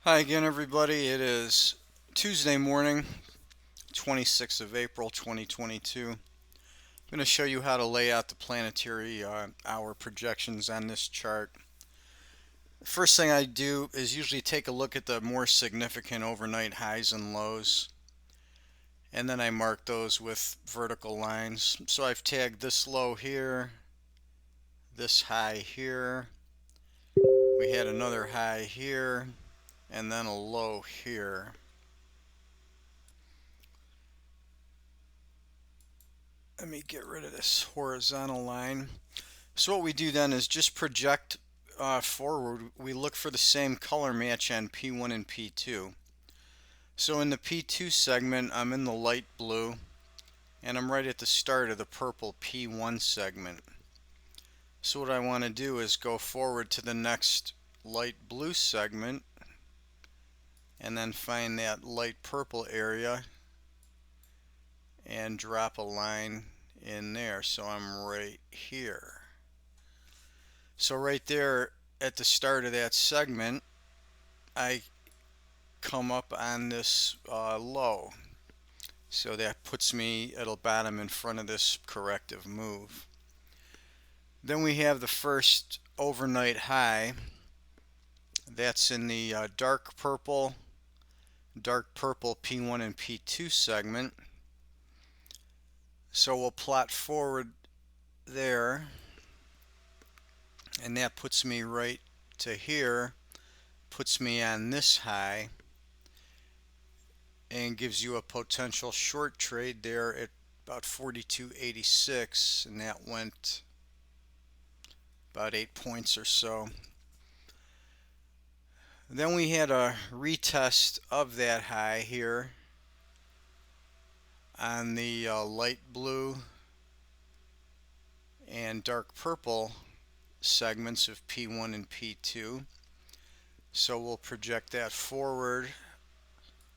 Hi again, everybody. It is Tuesday morning, 26th of April, 2022. I'm going to show you how to lay out the planetary hour projections on this chart. The first thing I do is usually take a look at the more significant overnight highs and lows, and then I mark those with vertical lines. So I've tagged this low here, this high here. We had another high here, and then a low here. Let me get rid of this horizontal line. So what we do then is just project forward. We look for the same color match on P1 and P2. So in the P2 segment, I'm in the light blue, and I'm right at the start of the purple P1 segment. So what I want to do is go forward to the next light blue segment, and then find that light purple area, and drop a line in there. So I'm right here. So right there at the start of that segment, I come up on this low. So that puts me at a bottom in front of this corrective move. Then we have the first overnight high. That's in the dark purple P1 and P2 segment. So we'll plot forward there, and that puts me right to here, puts me on this high, and gives you a potential short trade there at about 42.86, and that went about 8 points or so. Then we had a retest of that high here on the light blue and dark purple segments of P1 and P2. So we'll project that forward,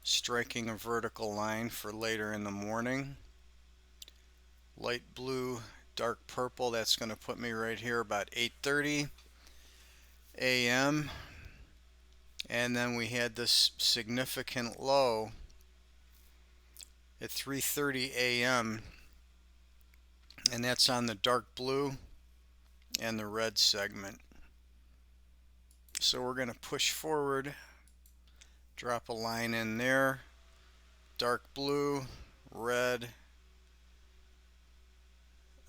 striking a vertical line for later in the morning. Light blue, dark purple, that's going to put me right here about 8:30 a.m. And then we had this significant low at 3:30 a.m. and that's on the dark blue and the red segment. So we're going to push forward, drop a line in there, dark blue, red.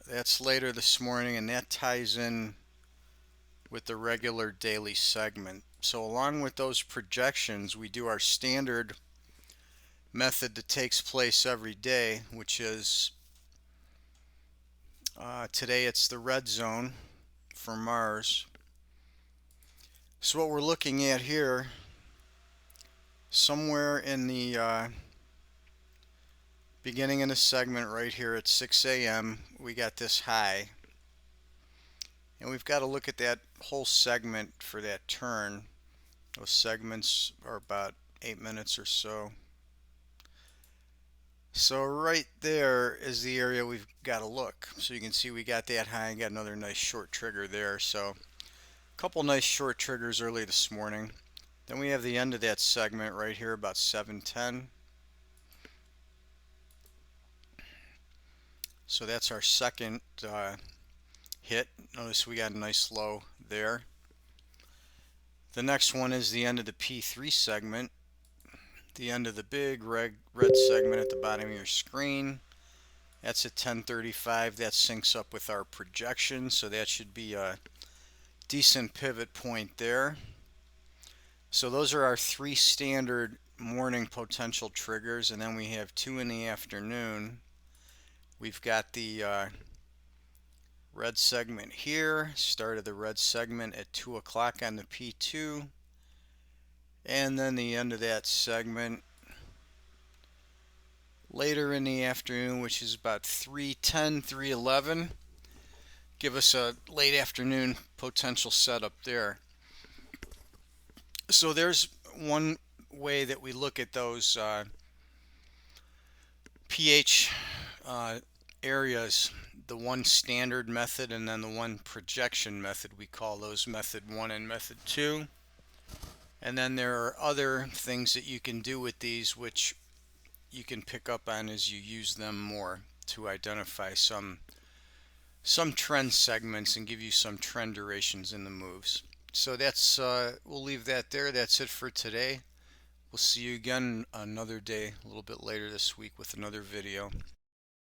That's later this morning, and that ties in with the regular daily segment. So along with those projections, we do our standard method that takes place every day, which is today it's the red zone for Mars. So what we're looking at here, somewhere in the beginning of the segment right here at 6 a.m., we got this high. And we've got to look at that whole segment for that turn. Those segments are about 8 minutes or so. So right there is the area we've got to look. So you can see we got that high and got another nice short trigger there. So a couple nice short triggers early this morning. Then we have the end of that segment right here about 7:10. So that's our second hit. Notice we got a nice low there. The next one is the end of the P3 segment, the end of the big red segment at the bottom of your screen. That's at 10:35. That syncs up with our projection, so that should be a decent pivot point there. So those are our three standard morning potential triggers, and then we have two in the afternoon. We've got the red segment here, start of the red segment at 2 o'clock on the P2, and then the end of that segment later in the afternoon, which is about 3:10, 3:11. Give us a late afternoon potential setup there. So there's one way that we look at those pH areas, the one standard method and then the one projection method. We call those method 1 and method 2. And then there are other things that you can do with these which you can pick up on as you use them more to identify some trend segments and give you some trend durations in the moves. So that's we'll leave that there. That's it for today. We'll see you again another day, a little bit later this week with another video.